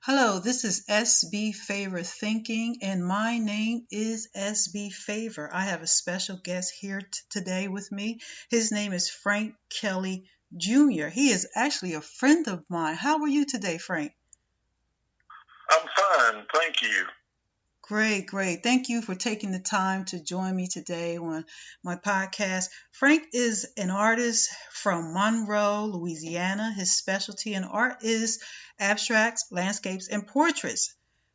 Hello, this is SB Favor Thinking, and my name is SB Favor. I have a special guest here today with me. His name is Frank Kelley Jr. He is actually a friend of mine. How are you today, Frank? I'm fine, thank you. Great, great. Thank you for taking the time to join me today on my podcast. Frank is an artist from Monroe, Louisiana. His specialty in art is abstracts, landscapes, and portraits.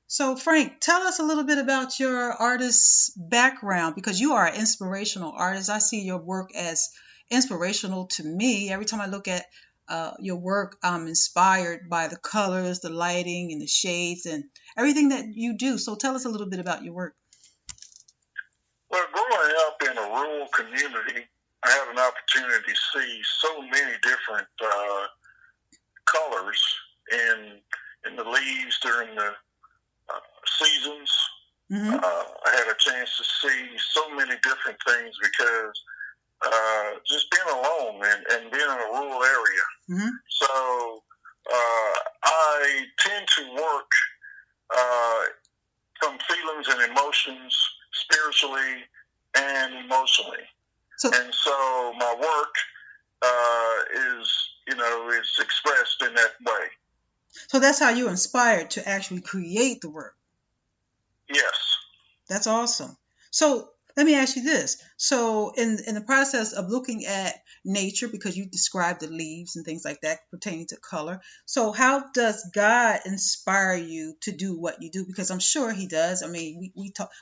So, Frank, tell us a little bit about your artist's background because you are an inspirational artist. I see your work as inspirational to me. Every time I look at your work, I'm inspired by the colors, the lighting, and the shades, and everything that you do. So tell us a little bit about your work. Well, growing up in a rural community, I had an opportunity to see so many different colors in the leaves during the seasons. Mm-hmm. I had a chance to see so many different things because just being alone and being in a rural area. Mm-hmm. So I tend to work from feelings and emotions spiritually and emotionally. And so my work is expressed in that way. So that's how you inspired to actually create the work. Yes. That's awesome. So let me ask you this. So in the process of looking at nature, because you described the leaves and things like that pertaining to color, so how does God inspire you to do what you do? Because I'm sure he does. I mean,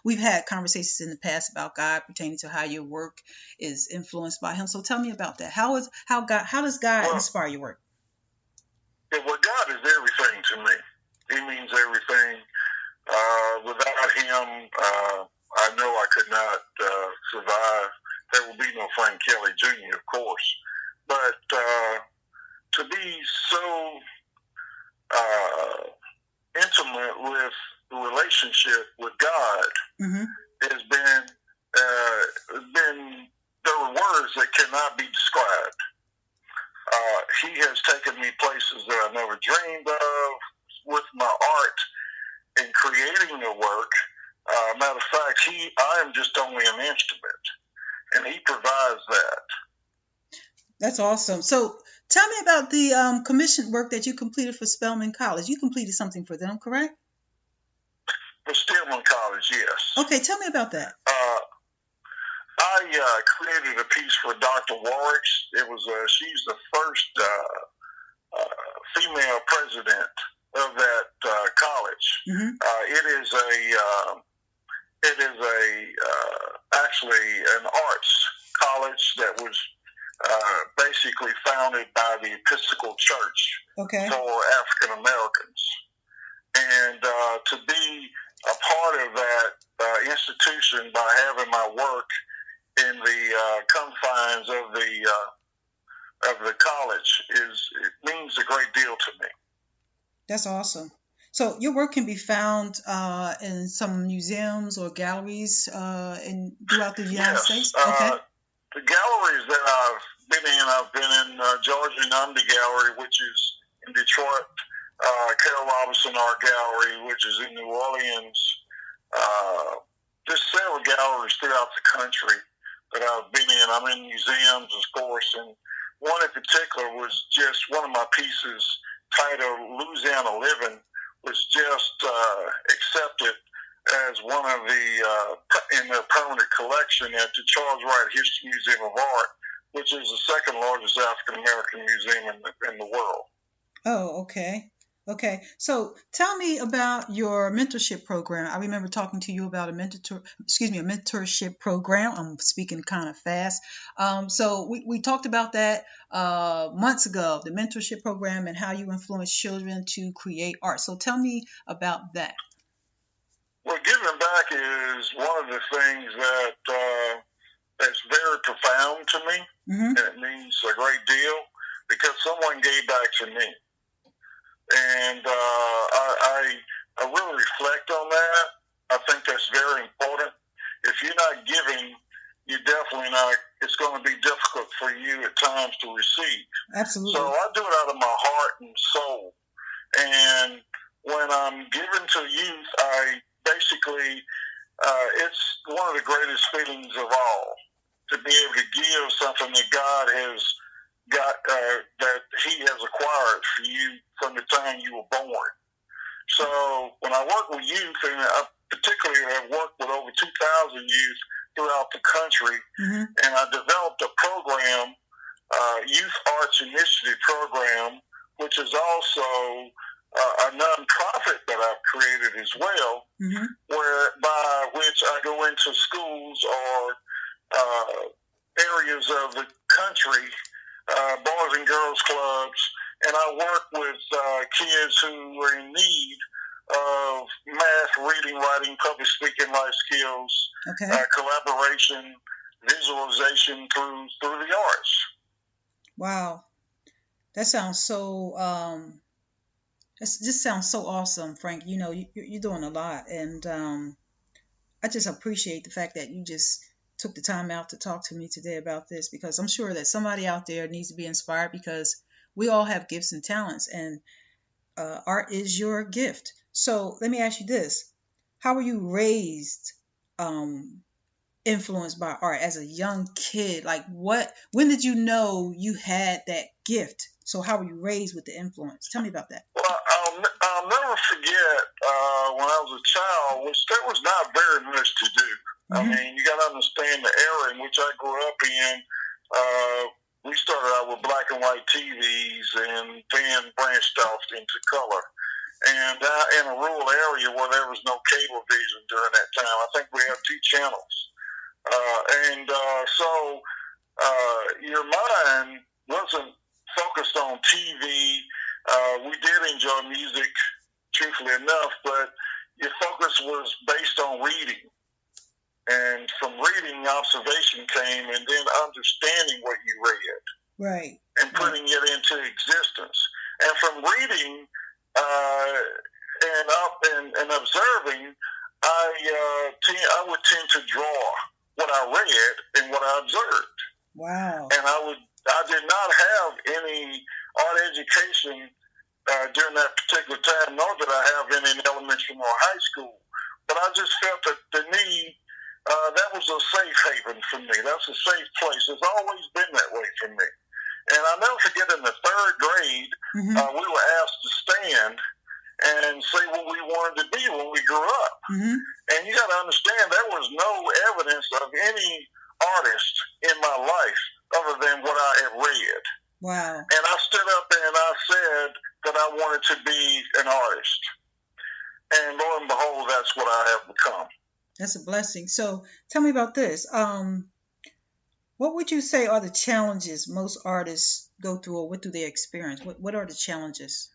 we've had conversations in the past about God pertaining to how your work is influenced by him. So tell me about that. How does God inspire your work? Yeah, well, God is everything to me. He means everything. Without him, I know I could not survive. There will be no Frank Kelley Jr., of course. But to be so intimate with the relationship with God Mm-hmm. has been there are words that cannot be described. He has taken me places that I never dreamed of with my art in creating the work. Matter of fact, I am just only an instrument, and he provides that. That's awesome. So tell me about the commissioned work that you completed for Spelman College. You completed something for them, correct? For Stillman College, yes. Okay, tell me about that. I created a piece for Dr. Warwicks. She's the first female president of that college. Mm-hmm. It is actually an arts college that was basically founded by the Episcopal Church for African Americans, and to be a part of that institution by having my work in the confines of the college it means a great deal to me. That's awesome. So your work can be found in some museums or galleries throughout the United States? Okay. The galleries that I've been in Georgia Nundy Gallery, which is in Detroit, Carol Robinson Art Gallery, which is in New Orleans. There's several galleries throughout the country that I've been in. I'm in museums, of course, and one in particular was just one of my pieces titled Louisiana Living was just accepted as one of in the permanent collection at the Charles Wright History Museum of Art, which is the second largest African American museum in the world. Oh, okay. Okay. So tell me about your mentorship program. I remember talking to you about a mentorship program. I'm speaking kind of fast. So we talked about that months ago, the mentorship program and how you influence children to create art. So tell me about that. Well, giving back is one of the things that's very profound to me, mm-hmm. and it means a great deal because someone gave back to me. And I really reflect on that. I think that's very important. If you're not giving, you're definitely not. It's going to be difficult for you at times to receive. Absolutely. So I do it out of my heart and soul. And when when I'm giving to youth, I basically, it's one of the greatest feelings of all to be able to give something that God has got, that He has acquired for you from the time you were born. So when I work with youth, and I particularly have worked with over 2,000 youth throughout the country, and I developed a program, Youth Arts Initiative Program, which is also a nonprofit that I've created as well, by which I go into schools or areas of the country, boys and girls clubs, and I work with kids who are in need of math, reading, writing, public speaking, life skills, collaboration, visualization through the arts. Wow, that sounds so. That just sounds so awesome, Frank. You know, you're doing a lot, and I just appreciate the fact that you just took the time out to talk to me today about this, because I'm sure that somebody out there needs to be inspired, because we all have gifts and talents, and art is your gift. So let me ask you this: how were you raised, influenced by art as a young kid? Like, when did you know you had that gift? So how were you raised with the influence? Tell me about that. Well, I'll never forget when I was a child, which there was not very much to do. I mean, you got to understand the era in which I grew up in. We started out with black and white TVs and then branched off into color. And in a rural area where there was no cable vision during that time, I think we had 2 channels. So your mind wasn't focused on TV. We did enjoy music, truthfully enough, but your focus was based on reading. And from reading, observation came, and then understanding what you read. Right. And putting it into existence. And from reading and observing, I would tend to draw what I read and what I observed. Wow. And I did not have any art education during that particular time, nor did I have any in elementary or high school. But I just felt that the need, that was a safe haven for me. That's a safe place. It's always been that way for me. And I'll never forget, in the 3rd grade, we were asked to stand and say what we wanted to be when we grew up. And you got to understand, there was no evidence of any artist in my life other than what I had read. Wow. And I stood up and I said that I wanted to be an artist. And lo and behold, that's what I have become. That's a blessing. So tell me about this. What would you say are the challenges most artists go through, or what do they experience? What are the challenges?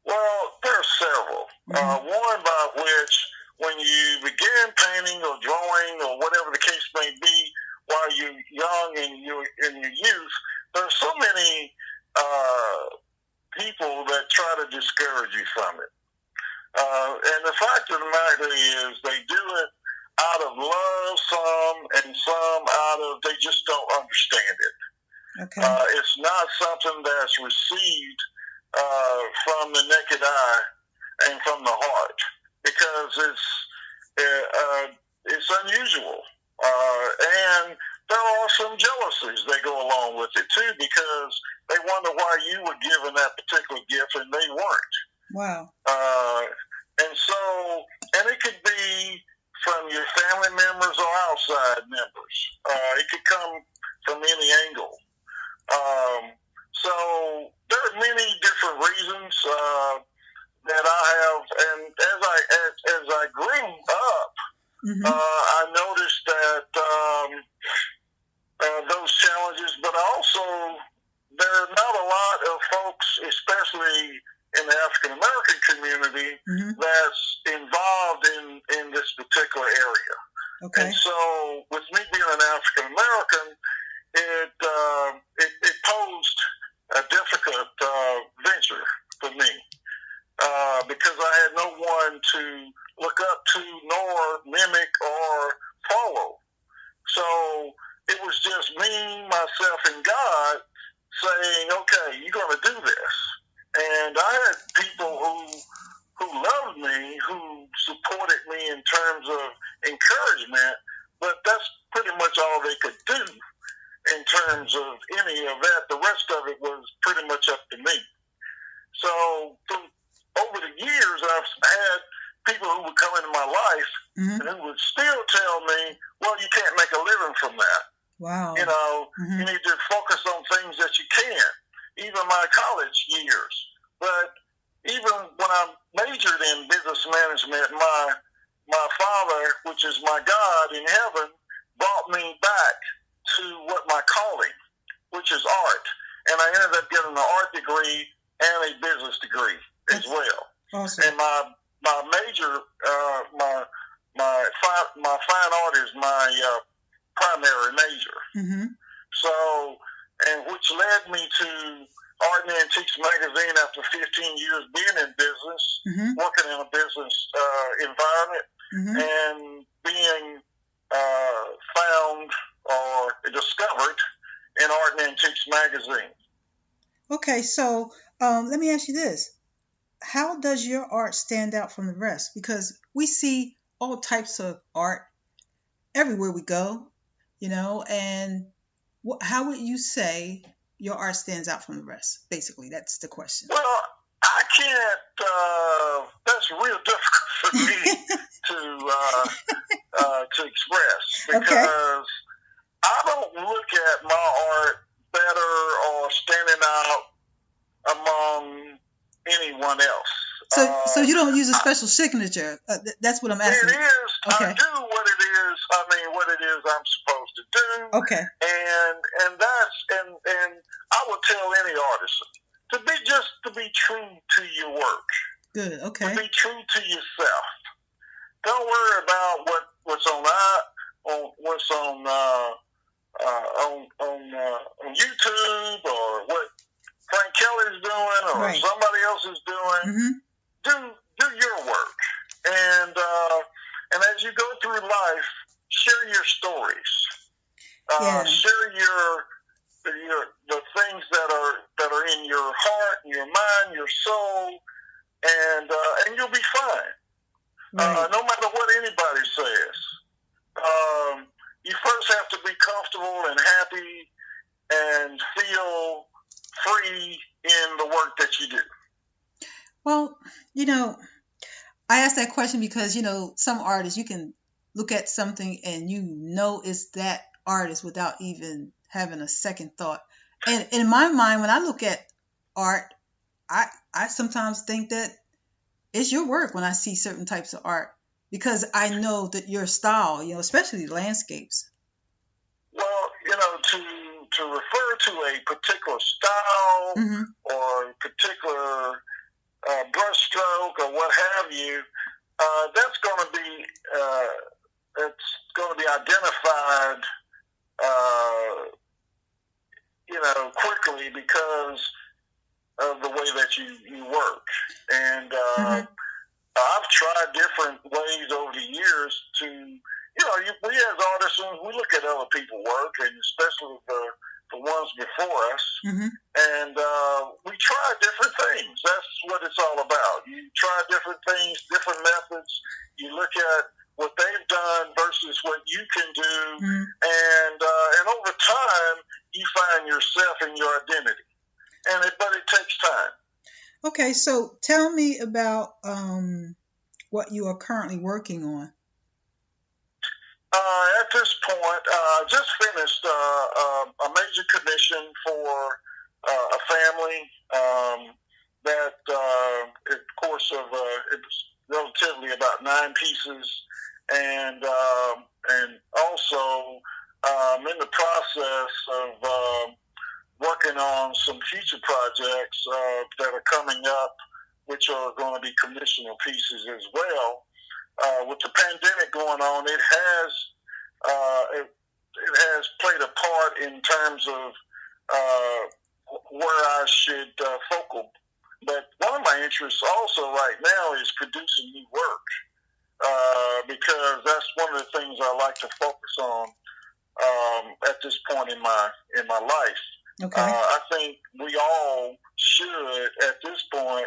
Well, there are several. One by which, when you begin painting or drawing or whatever the case may be, while you're young and you're in your youth, there are so many people that try to discourage you from it. And the fact of the matter is, they do it out of love, and some out of, they just don't understand it. Okay. It's not something that's received from the naked eye and from the heart, because it's unusual. And there are some jealousies that go along with it too, because they wonder why you were given that particular gift and they weren't. Wow. And it could be from your family members or outside members. It could come from any angle. So there are many different reasons that I have, and as I grew up, I noticed that those challenges, but also there are not a lot of folks, especially in the African American community, that's involved in this particular area. Okay. And so, with me being an African American, it posed a difficult venture for me, because I had no one to look up to, nor mimic or follow. So it was just me, myself, and God saying, "Okay, you're going to do this." And I had people who all they could do in terms of any of that. The rest of it was pretty much up to me. So over the years, I've had people who would come into my life and who would still tell me, well, you can't make a living from that. Wow. You know, you need to focus on things that you can. Even my college years. But even when I majored in business management, my Father, which is my God in heaven, brought me back to what my calling, which is art. And I ended up getting an art degree and a business degree as well. Awesome. And my major, my fine art is my primary major. So, and which led me to Art and Antiques magazine after 15 years being in business, working in a business environment, and being found or discovered in Art and Antiques magazine. Okay, so let me ask you this. How does your art stand out from the rest? Because we see all types of art everywhere we go, you know, and how would you say your art stands out from the rest? Basically, that's the question. Well, I can't, that's real difficult for me to express, because I don't look at my art better or standing out among anyone else. So you don't use a special signature. That's what I'm asking. It is. Okay. I do what it is. I mean, what it is I'm supposed to do. Okay. And that's and I would tell any artist to be true to your work. Good. Okay. To be true to yourself. Don't worry about what's on YouTube or what Frank Kelley's doing or somebody else is doing. Do your work, and as you go through life, share your stories. Share the things that are in your heart, your mind, your soul, and you'll be fine. No matter what anybody says. You first have to be comfortable and happy and feel free in the work that you do. Well, you know, I asked that question because, you know, some artists, you can look at something and you know it's that artist without even having a second thought. And in my mind, when I look at art, I sometimes think that it's your work when I see certain types of art, because I know that your style, you know, especially landscapes. Well, you know, to refer to a particular style or a particular brush stroke or what have you, that's going to be identified, you know, quickly because of the way that you work. And I've tried different ways over the years to, you know, we as artisans, we look at other people's work, and especially the ones before us, and we try different things. That's what it's all about. You try different things, different methods. You look at what they've done versus what you can do, and over time, you find yourself and your identity. But it takes time. Okay, so tell me about what you are currently working on. At this point, I just finished a major commission for a family that, of course, it was relatively about 9 pieces, and also I'm in the process of working on some future projects that are coming up, which are going to be commissional pieces as well. With the pandemic going on, it has played a part in terms of where I should focal. But one of my interests also right now is producing new work, because that's one of the things I like to focus on at this point in my life. Okay. I think we all should at this point,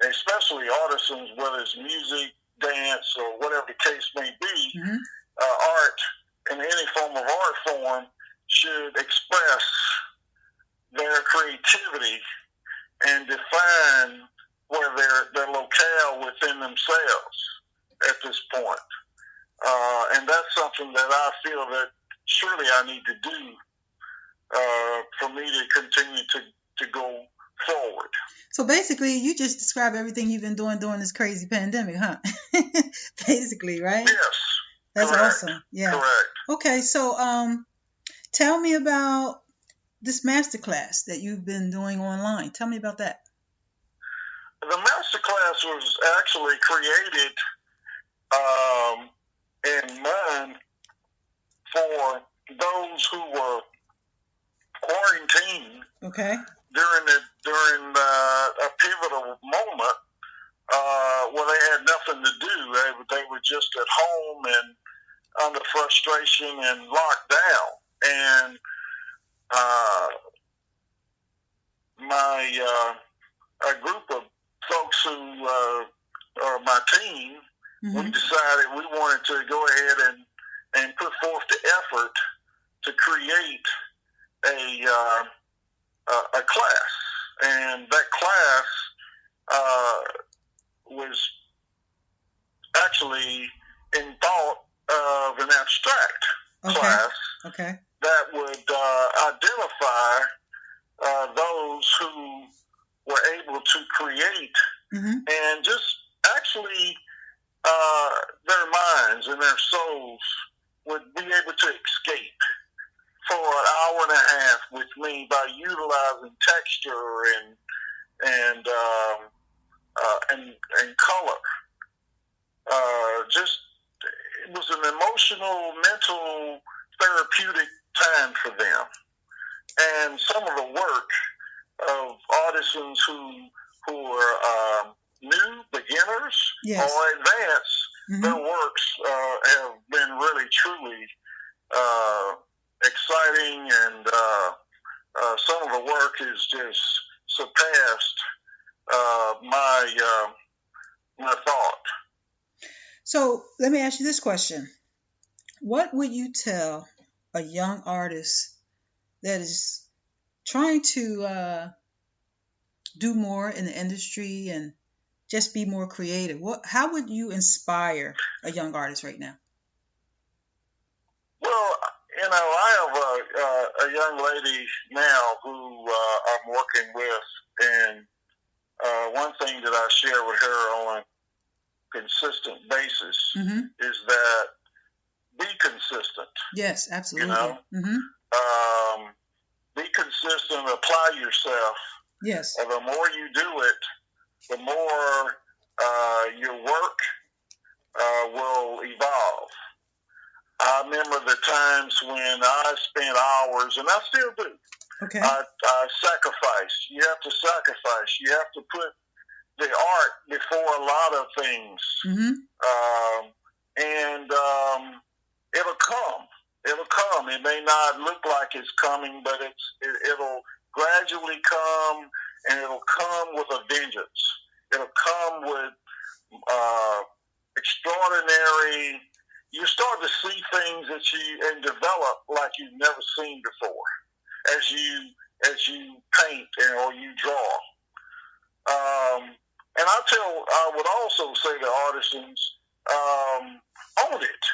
especially artisans, whether it's music, dance, or whatever the case may be, art in any form of art form should express their creativity and define where their locale within themselves at this point. And that's something that I feel that surely I need to do for me to continue to go forward. So basically, you just describe everything you've been doing during this crazy pandemic, huh? Basically, right? Yes. That's correct. awesome. Yeah. Correct. Okay, so tell me about this masterclass that you've been doing online. Tell me about that. The masterclass was actually created in mind for those who were quarantined. Okay. During a pivotal moment where they had nothing to do. They were just at home and under frustration and locked down. And a group of folks who are my team, we decided we wanted to go ahead and put forth the effort to create a class, and that class was actually in thought of an abstract class that would identify those who were able to create and just actually their minds and their souls would be able to escape for an hour and a half with me by utilizing texture and color. Just it was an emotional, mental, therapeutic time for them. And some of the work of artisans who are new, beginners, or advanced, their works have been really, truly exciting, and some of the work is just surpassed my thought. So let me ask you this question. What would you tell a young artist that is trying to do more in the industry and just be more creative? How would you inspire a young artist right now? Well, I have a young lady now who I'm working with, and one thing that I share with her on a consistent basis is that be consistent. Yes, absolutely. Be consistent, apply yourself. Yes. And the more you do it, the more your work will evolve. I remember the times when I spent hours, and I still do. Okay. I sacrifice. You have to sacrifice. You have to put the art before a lot of things. And it'll come. It'll come. It may not look like it's coming, but it'll gradually come, and it'll come with a vengeance. It'll come with extraordinary. You start to see things and develop like you've never seen before as you paint or you draw. And I would also say to artisans, own it.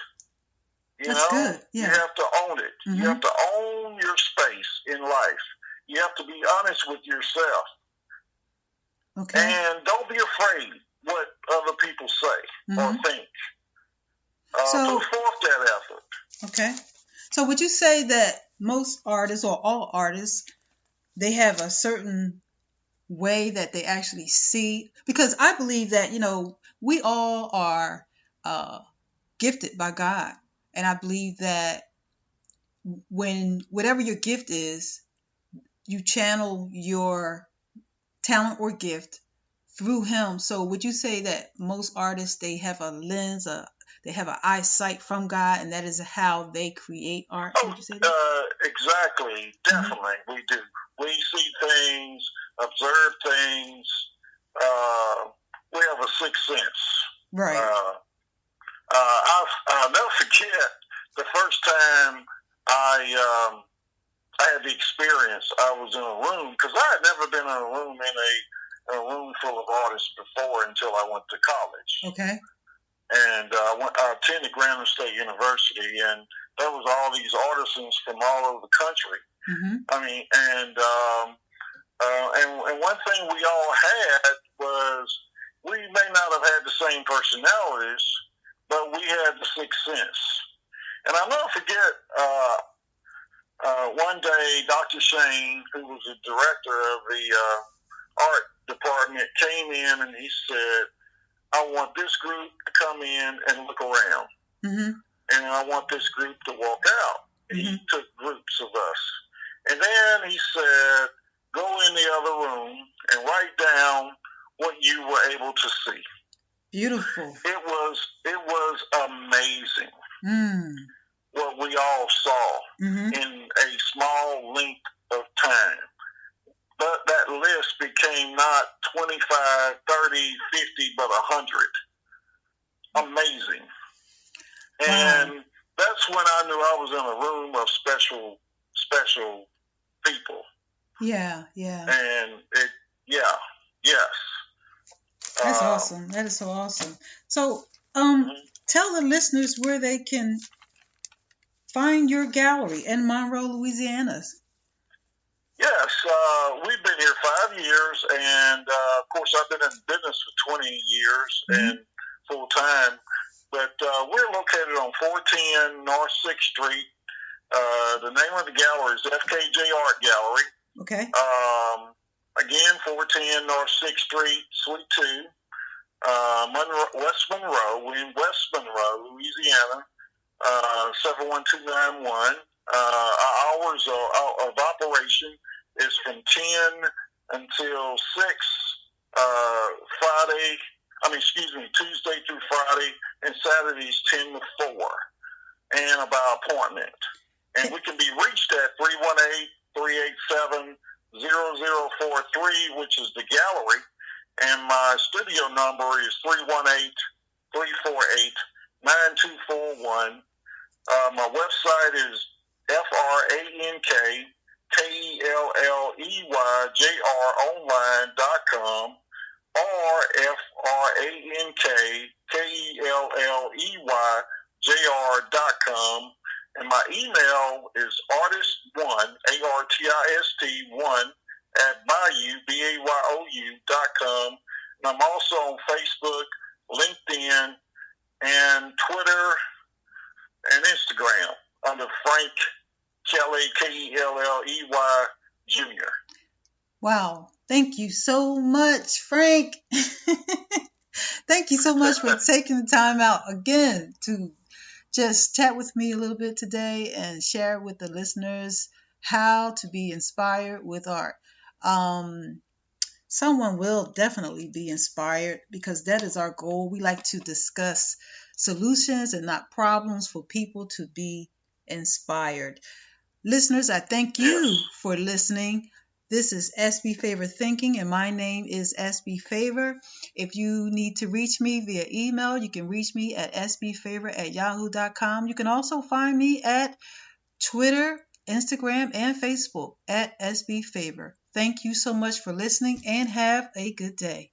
That's good. Yeah. You have to own it. You have to own your space in life. You have to be honest with yourself. Okay. And don't be afraid what other people say or think. So, put forth that effort. Okay. So would you say that most artists, or all artists, they have a certain way that they actually see? Because I believe that, we all are gifted by God. And I believe that whatever your gift is, you channel your talent or gift through him. So would you say that most artists, they have a lens, they have an eyesight from God, and that is how they create art? Would you say that? Exactly. Definitely, we do. We see things, observe things. We have a sixth sense. Right. I'll never forget the first time I had the experience. I was in a room because I had never been in a room in a room full of artists before until I went to college. Okay. And I attended Grambling State University, and there was all these artisans from all over the country. Mm-hmm. I mean, and one thing we all had was we may not have had the same personalities, but we had the sixth sense. And I'll never forget, one day, Dr. Shane, who was the director of the art department, came in and he said, I want this group to come in and look around. Mm-hmm. And I want this group to walk out. And he took groups of us. And then he said, go in the other room and write down what you were able to see. Beautiful. It was amazing what we all saw in a small length of time. But that list became not 25, 30, 50, but 100. Amazing. And that's when I knew I was in a room of special people. Yeah, yeah. And yes. That's awesome. That is so awesome. So, tell the listeners where they can find your gallery in Monroe, Louisiana. Yes, we've been here 5 years, and of course I've been in business for 20 years and full time. But we're located on 410 North 6th Street. The name of the gallery is FKJ Art Gallery. Okay. Again, 410 North 6th Street, Suite 2, West Monroe. We're in West Monroe, Louisiana, 71291. Our hours of operation is from 10 until 6 Tuesday through Friday, and Saturdays 10 to 4, and by appointment. And we can be reached at 318-387-0043, which is the gallery, and my studio number is 318-348-9241. My website is FrankKelleyJR.online.com or FrankKelleyJR.com. And my email is artist1, ARTIST1, @bayou.com. And I'm also on Facebook, LinkedIn, and Twitter, and Instagram under Frank Kelley, Kelley Jr. Wow. Thank you so much, Frank. Thank you so much for taking the time out again to just chat with me a little bit today and share with the listeners how to be inspired with art. Someone will definitely be inspired because that is our goal. We like to discuss solutions and not problems for people to be inspired. Listeners, I thank you for listening. This is SB Favor Thinking, and my name is SB Favor. If you need to reach me via email, you can reach me at sbfavor@yahoo.com. You can also find me at Twitter, Instagram, and Facebook at SB Favor. Thank you so much for listening, and have a good day.